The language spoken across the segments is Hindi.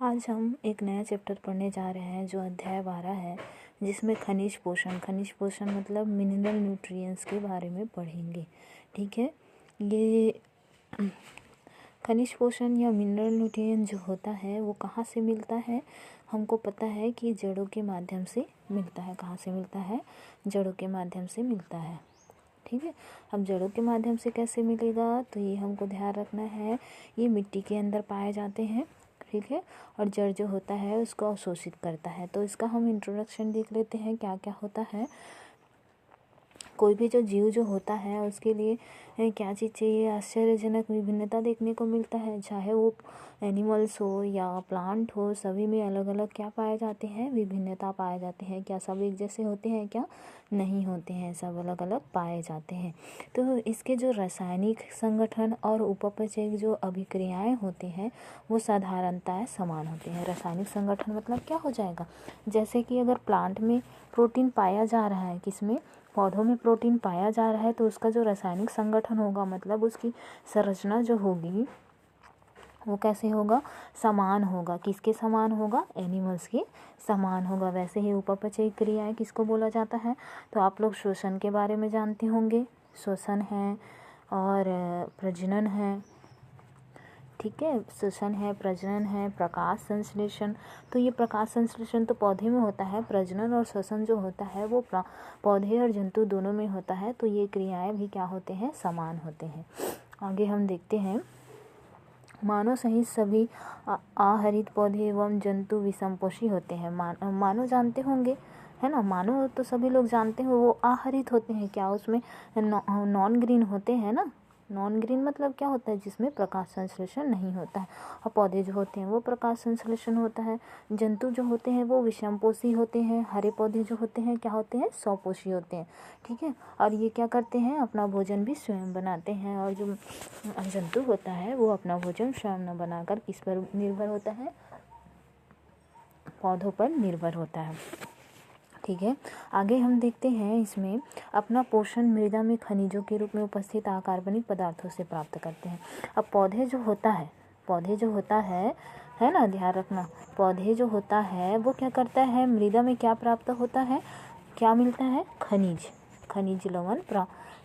आज हम एक नया चैप्टर पढ़ने जा रहे हैं जो अध्याय 12 है, जिसमें खनिज पोषण मतलब मिनरल न्यूट्रिएंट्स के बारे में पढ़ेंगे। ठीक है, ये खनिज पोषण या मिनरल न्यूट्रिएंट जो होता है वो कहाँ से मिलता है। हमको पता है कि जड़ों के माध्यम से मिलता है। कहाँ से मिलता है? जड़ों के माध्यम से मिलता है। ठीक है, अब जड़ों के माध्यम से कैसे मिलेगा तो ये हमको ध्यान रखना है। ये मिट्टी के अंदर पाए जाते हैं। ठीक है, और जड़ जो होता है उसको अवशोषित करता है। तो इसका हम इंट्रोडक्शन देख लेते हैं क्या क्या होता है। कोई भी जो जीव जो होता है उसके लिए क्या चीज़ चाहिए? आश्चर्यजनक विभिन्नता देखने को मिलता है। चाहे वो एनिमल्स हो या प्लांट हो, सभी में अलग अलग क्या पाए जाते हैं? विभिन्नता पाए जाते हैं। क्या सब एक जैसे होते हैं? क्या नहीं होते हैं, सब अलग अलग पाए जाते हैं। तो इसके जो रासायनिक संगठन और उपपचयी जो अभिक्रियाएं होती हैं वो साधारणतः समान होती हैं। रासायनिक संगठन मतलब क्या हो जाएगा? जैसे कि अगर प्लांट में प्रोटीन पाया जा रहा है, किसमें? पौधों में प्रोटीन पाया जा रहा है, तो उसका जो रासायनिक संगठन होगा मतलब उसकी संरचना जो होगी वो कैसे होगा? समान होगा। किसके समान होगा? एनिमल्स के समान होगा। वैसे ही उपपचयी क्रियाएं किसको बोला जाता है? तो आप लोग श्वसन के बारे में जानते होंगे। श्वसन है और प्रजनन है। ठीक है, श्वसन है, प्रजनन है, प्रकाश संश्लेषण। तो ये प्रकाश संश्लेषण तो पौधे में होता है। प्रजनन और श्वसन जो होता है वो पौधे और जंतु दोनों में होता है। तो ये क्रियाएं भी क्या होते हैं? समान होते हैं। आगे हम देखते हैं, मानव सहित सभी आहरित पौधे एवं जंतु विषमपोषी होते हैं। मानव जानते होंगे, है ना? मानव तो सभी लोग जानते हैं, वो आहरित होते हैं। क्या उसमें नॉन ग्रीन होते हैं ना? नॉन ग्रीन मतलब क्या होता है? जिसमें प्रकाश संश्लेषण नहीं होता है। और पौधे जो होते हैं वो प्रकाश संश्लेषण होता है। जंतु जो होते हैं वो विषमपोषी होते हैं। हरे पौधे जो होते हैं क्या होते हैं? स्वपोषी होते हैं। ठीक है, और ये क्या करते हैं? अपना भोजन भी स्वयं बनाते हैं। और जो जंतु होता है वो अपना भोजन स्वयं न बनाकर किस पर निर्भर होता है? पौधों पर निर्भर होता है। ठीक है, आगे हम देखते हैं, इसमें अपना पोषण मृदा में खनिजों के रूप में उपस्थित अकार्बनिक पदार्थों से प्राप्त करते हैं। अब पौधे जो होता है ना, ध्यान रखना, पौधे जो होता है वो क्या करता है? मृदा में क्या प्राप्त होता है? क्या मिलता है? खनिज लवण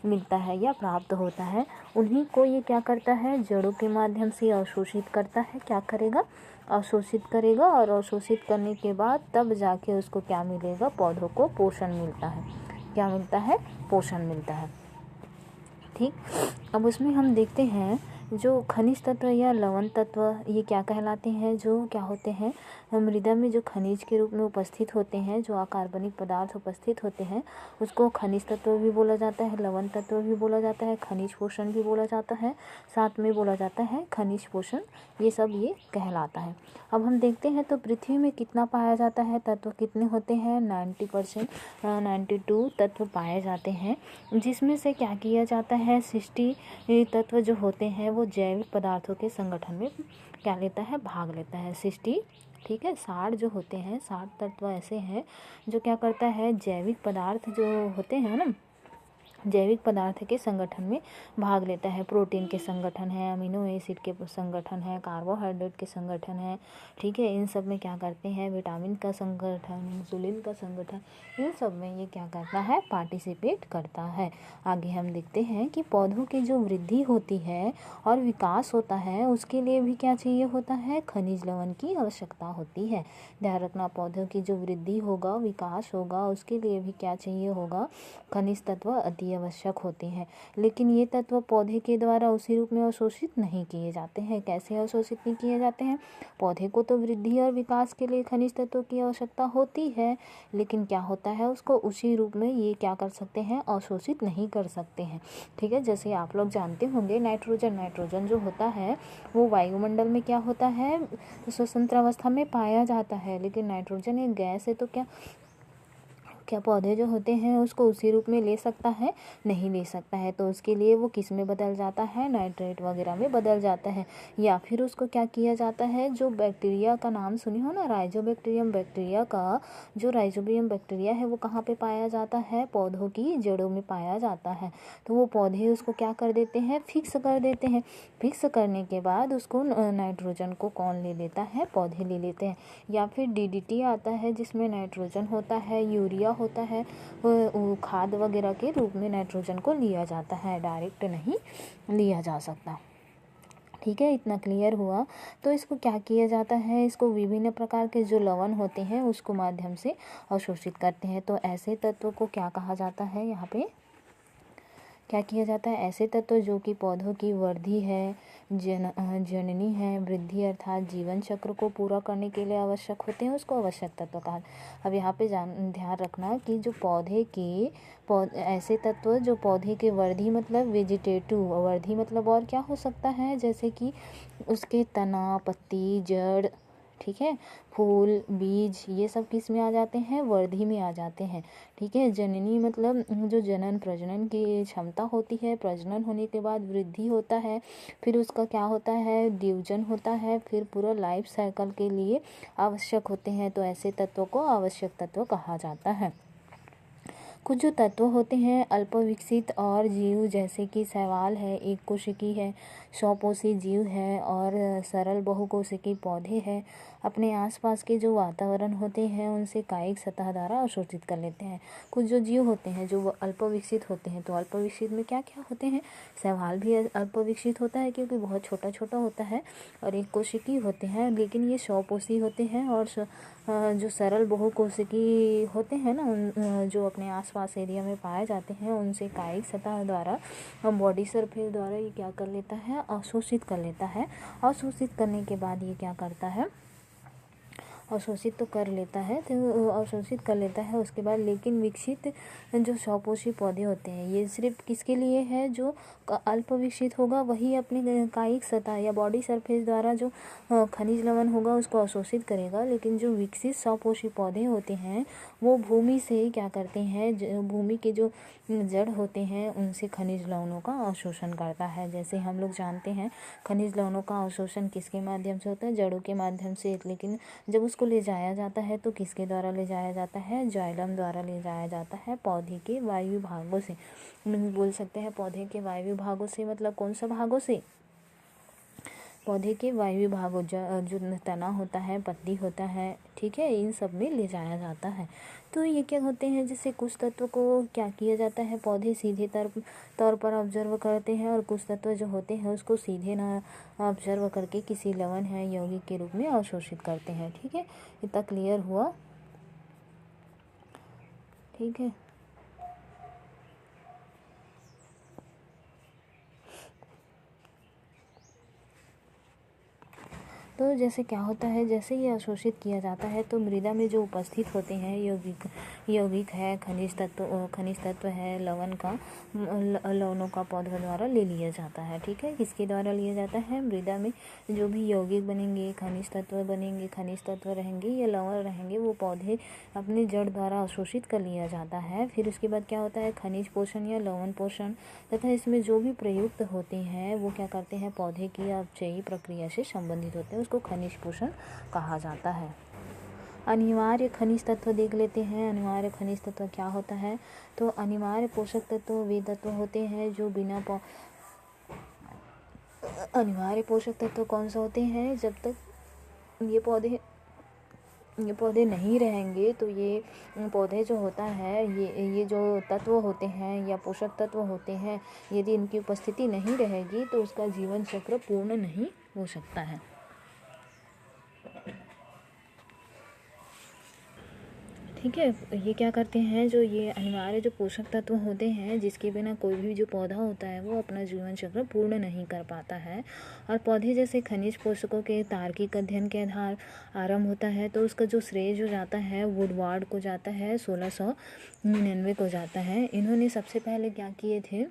मिलता है या प्राप्त होता है। उन्हीं को ये क्या करता है? जड़ों के माध्यम से अवशोषित करता है। क्या करेगा? अवशोषित करेगा, और अवशोषित करने के बाद तब जाके उसको क्या मिलेगा? पौधों को पोषण मिलता है। क्या मिलता है? पोषण मिलता है। ठीक, अब उसमें हम देखते हैं जो खनिज तत्व या लवण तत्व ये क्या कहलाते हैं? जो क्या होते हैं? मृदा में जो खनिज के रूप में उपस्थित होते हैं, जो अकार्बनिक पदार्थ उपस्थित होते हैं उसको खनिज तत्व भी बोला जाता है, लवण तत्व भी बोला जाता है, खनिज पोषण भी बोला जाता है, साथ में बोला जाता है खनिज पोषण। ये सब ये कहलाता है। अब हम देखते हैं तो पृथ्वी में कितना पाया जाता है? तत्व कितने होते हैं? 90%, 92 तत्व पाए जाते हैं, जिसमें से क्या किया जाता है? 60 तत्व जो होते हैं वो जैविक पदार्थों के संगठन में क्या लेता है? भाग लेता है। 60, ठीक है, 60 जो होते हैं, 60 तत्व ऐसे हैं जो क्या करता है? जैविक पदार्थ जो होते हैं ना, जैविक पदार्थ के संगठन में भाग लेता है। प्रोटीन के संगठन है, अमीनो एसिड के संगठन है, कार्बोहाइड्रेट के संगठन है। ठीक है, इन सब में क्या करते हैं? विटामिन का संगठन, इंसुलिन का संगठन, इन सब में ये क्या करता है? पार्टिसिपेट करता है। आगे हम देखते हैं कि पौधों की जो वृद्धि होती है और विकास होता है उसके लिए भी क्या चाहिए होता है? खनिज लवण की आवश्यकता होती है। ध्यान रखना, पौधों की जो वृद्धि होगा, विकास होगा, उसके लिए भी क्या चाहिए होगा? खनिज तत्व अति आवश्यक होते हैं। लेकिन ये तत्व पौधे के द्वारा उसी रूप में अवशोषित नहीं किए जाते हैं। कैसे अवशोषित नहीं किए जाते हैं? पौधे को तो वृद्धि और विकास के लिए खनिज तत्वों की आवश्यकता होती है, लेकिन क्या होता है? उसको उसी रूप में ये क्या कर सकते हैं? अवशोषित नहीं कर सकते हैं। ठीक है, जैसे आप लोग जानते होंगे नाइट्रोजन जो होता है वो वायुमंडल में क्या होता है? स्वतंत्र अवस्था में पाया जाता है। लेकिन नाइट्रोजन एक गैस है, तो क्या क्या पौधे जो होते हैं उसको उसी रूप में ले सकता है? नहीं ले सकता है। तो उसके लिए वो किस में बदल जाता है? नाइट्रेट वगैरह में बदल जाता है। या फिर उसको क्या किया जाता है, जो बैक्टीरिया का नाम सुने हो ना, राइजोबैक्टीरियम बैक्टीरिया का, जो राइजोबियम बैक्टीरिया है वो कहाँ पे पाया जाता है? पौधों की जड़ों में पाया जाता है। तो वो पौधे उसको क्या कर देते हैं? फिक्स कर देते हैं। फिक्स करने के बाद उसको नाइट्रोजन को कौन ले लेता है? पौधे ले लेते हैं। या फिर डीडीटी आता है जिसमें नाइट्रोजन होता है, यूरिया होता है, वो खाद वगैरह के रूप में नाइट्रोजन को लिया जाता है, डायरेक्ट नहीं लिया जा सकता। ठीक है, इतना क्लियर हुआ। तो इसको क्या किया जाता है? इसको विभिन्न प्रकार के जो लवण होते हैं उसको माध्यम से अवशोषित करते हैं। तो ऐसे तत्व को क्या कहा जाता है? यहाँ पे क्या किया जाता है? ऐसे तत्व जो कि पौधों की वृद्धि है, जननी है, वृद्धि अर्थात जीवन चक्र को पूरा करने के लिए आवश्यक होते हैं, उसको आवश्यक तत्व कहा। अब यहाँ पे ध्यान रखना कि जो ऐसे तत्व जो पौधे के वृद्धि मतलब वेजिटेटिव वृद्धि मतलब और क्या हो सकता है, जैसे कि उसके तना, पत्ती, जड़, ठीक है, फूल, बीज, ये सब किस में आ जाते हैं? वृद्धि में आ जाते हैं। ठीक है, जननी मतलब जो जनन प्रजनन की क्षमता होती है, प्रजनन होने के बाद वृद्धि होता है, फिर उसका क्या होता है? डिवीजन होता है, फिर पूरा लाइफ साइकिल के लिए आवश्यक होते हैं। तो ऐसे तत्वों को आवश्यक तत्व कहा जाता है। कुछ जो तत्व होते हैं अल्प विकसित और जीव, जैसे कि शैवाल है, एक कोशिकी है, स्वपोषी जीव है, और सरल बहुकोशिकी पौधे हैं, अपने आसपास के जो वातावरण होते हैं उनसे कायिक सतह द्वारा अवशोषित कर लेते हैं। कुछ जो जीव होते हैं जो अल्प विकसित होते हैं, तो अल्प विकसित में क्या क्या होते हैं? शैवाल भी अल्प विकसित होता है क्योंकि बहुत छोटा छोटा होता है, और एक कोशिकी होते हैं, लेकिन ये स्वपोषी होते हैं। और जो सरल बहुकोशिकी होते हैं ना, जो अपने आसपास एरिया में पाए जाते हैं, उनसे कायिक सतह द्वारा, बॉडी सरफेस द्वारा ये क्या कर लेता है? अवशोषित कर लेता है। अवशोषित करने के बाद ये क्या करता है? अवशोषित तो कर लेता है, तो अवशोषित कर लेता है उसके बाद, लेकिन विकसित जो स्वपोषी पौधे होते हैं ये सिर्फ किसके लिए है? जो अल्प विकसित होगा वही अपनी कायिक सतह या बॉडी सरफेस द्वारा जो खनिज लवण होगा उसको अवशोषित करेगा। लेकिन जो विकसित स्वपोषी पौधे होते हैं वो भूमि से क्या करते हैं? भूमि के जो जड़ होते हैं उनसे खनिज लवणों का अवशोषण करता है। जैसे हम लोग जानते हैं खनिज लवणों का अवशोषण किसके माध्यम से होता है? जड़ों के माध्यम से। लेकिन जब उसको ले जाया जाता है तो किसके द्वारा ले जाया जाता है? जाइलम द्वारा ले जाया जाता है, पौधे के वायु भागों से। बोल सकते हैं पौधे के वायु भागों से, मतलब कौन सा भागों से? पौधे के वायु भागों, जो तना होता है, पत्ती होता है, ठीक है, इन सब में ले जाया जाता है। तो ये क्या होते हैं? जैसे कुछ तत्व को क्या किया जाता है? पौधे सीधे तौर पर ऑब्जर्व करते हैं, और कुछ तत्व जो होते हैं उसको सीधे ना ऑब्जर्व करके किसी लवण है यौगिक के रूप में अवशोषित करते हैं। ठीक है, इतना क्लियर हुआ? ठीक है, तो जैसे क्या होता है, जैसे ये अवशोषित किया जाता है तो मृदा में जो उपस्थित होते हैं यौगिक है, खनिज तत्व है, लवणों का पौधों द्वारा ले लिया जाता है। ठीक है, किसके द्वारा लिया जाता है? मृदा में जो भी यौगिक बनेंगे, खनिज तत्व रहेंगे या लवण रहेंगे, वो पौधे अपने जड़ द्वारा अवशोषित कर लिया जाता है। फिर उसके बाद क्या होता है? खनिज पोषण या लवण पोषण तथा इसमें जो भी प्रयुक्त होते हैं वो क्या करते हैं? पौधे की अपचयी प्रक्रिया से संबंधित होते हैं, उसको खनिज पोषण कहा जाता है। अनिवार्य खनिज तत्व देख लेते हैं। अनिवार्य खनिज तत्व क्या होता है? तो अनिवार्य पोषक तत्व वे तत्व होते हैं जो बिना अनिवार्य पोषक तत्व कौन सा होते हैं? जब तक ये पौधे नहीं रहेंगे तो ये पौधे जो होता है, ये जो तत्व होते हैं या पोषक तत्व होते हैं, यदि इनकी उपस्थिति नहीं रहेगी तो उसका जीवन चक्र पूर्ण नहीं हो सकता है। ठीक है, ये क्या करते हैं? जो ये अनिवार्य जो पोषक तत्व होते हैं जिसके बिना कोई भी जो पौधा होता है वो अपना जीवन चक्र पूर्ण नहीं कर पाता है। और पौधे जैसे खनिज पोषकों के तार्किक अध्ययन के आधार आरंभ होता है, तो उसका जो श्रेय जो जाता है वुडवार्ड को जाता है, 1699 को जाता है। इन्होंने सबसे पहले क्या किए थे?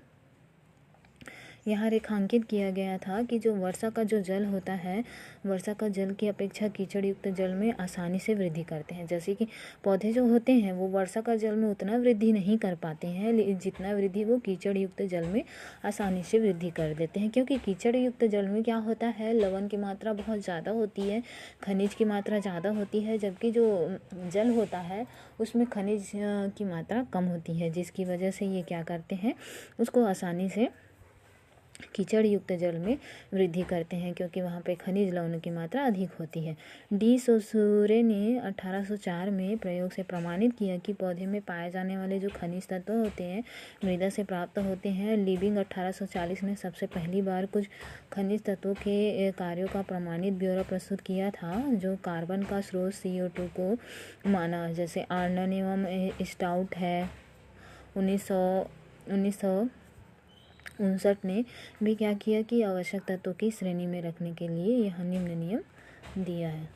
यहाँ रेखांकित किया गया था कि जो वर्षा का जो जल होता है, वर्षा का जल की अपेक्षा कीचड़ युक्त जल में आसानी से वृद्धि करते हैं। जैसे कि पौधे जो होते हैं वो वर्षा का जल में उतना वृद्धि नहीं कर पाते हैं जितना वृद्धि वो कीचड़ युक्त जल में आसानी से वृद्धि कर देते हैं, क्योंकि कीचड़ युक्त जल में क्या होता है, लवण की मात्रा बहुत ज़्यादा होती है, खनिज की मात्रा ज़्यादा होती है, जबकि जो जल होता है उसमें खनिज की मात्रा कम होती है, जिसकी वजह से ये क्या करते हैं, उसको आसानी से कीचड़ युक्त जल में वृद्धि करते हैं, क्योंकि वहाँ पे खनिज लवण की मात्रा अधिक होती है। डी सोसूरे ने 1804 में प्रयोग से प्रमाणित किया कि पौधे में पाए जाने वाले जो खनिज तत्व होते हैं मृदा से प्राप्त होते हैं। लिविंग 1840 ने सबसे पहली बार कुछ खनिज तत्वों के कार्यों का प्रमाणित ब्यौरा प्रस्तुत किया था, जो कार्बन का स्रोत CO2 को माना। जैसे आर्नन एवं स्टाउट है 1959 ने भी क्या किया कि आवश्यक तत्वों की श्रेणी में रखने के लिए यह निम्न नियम दिया है।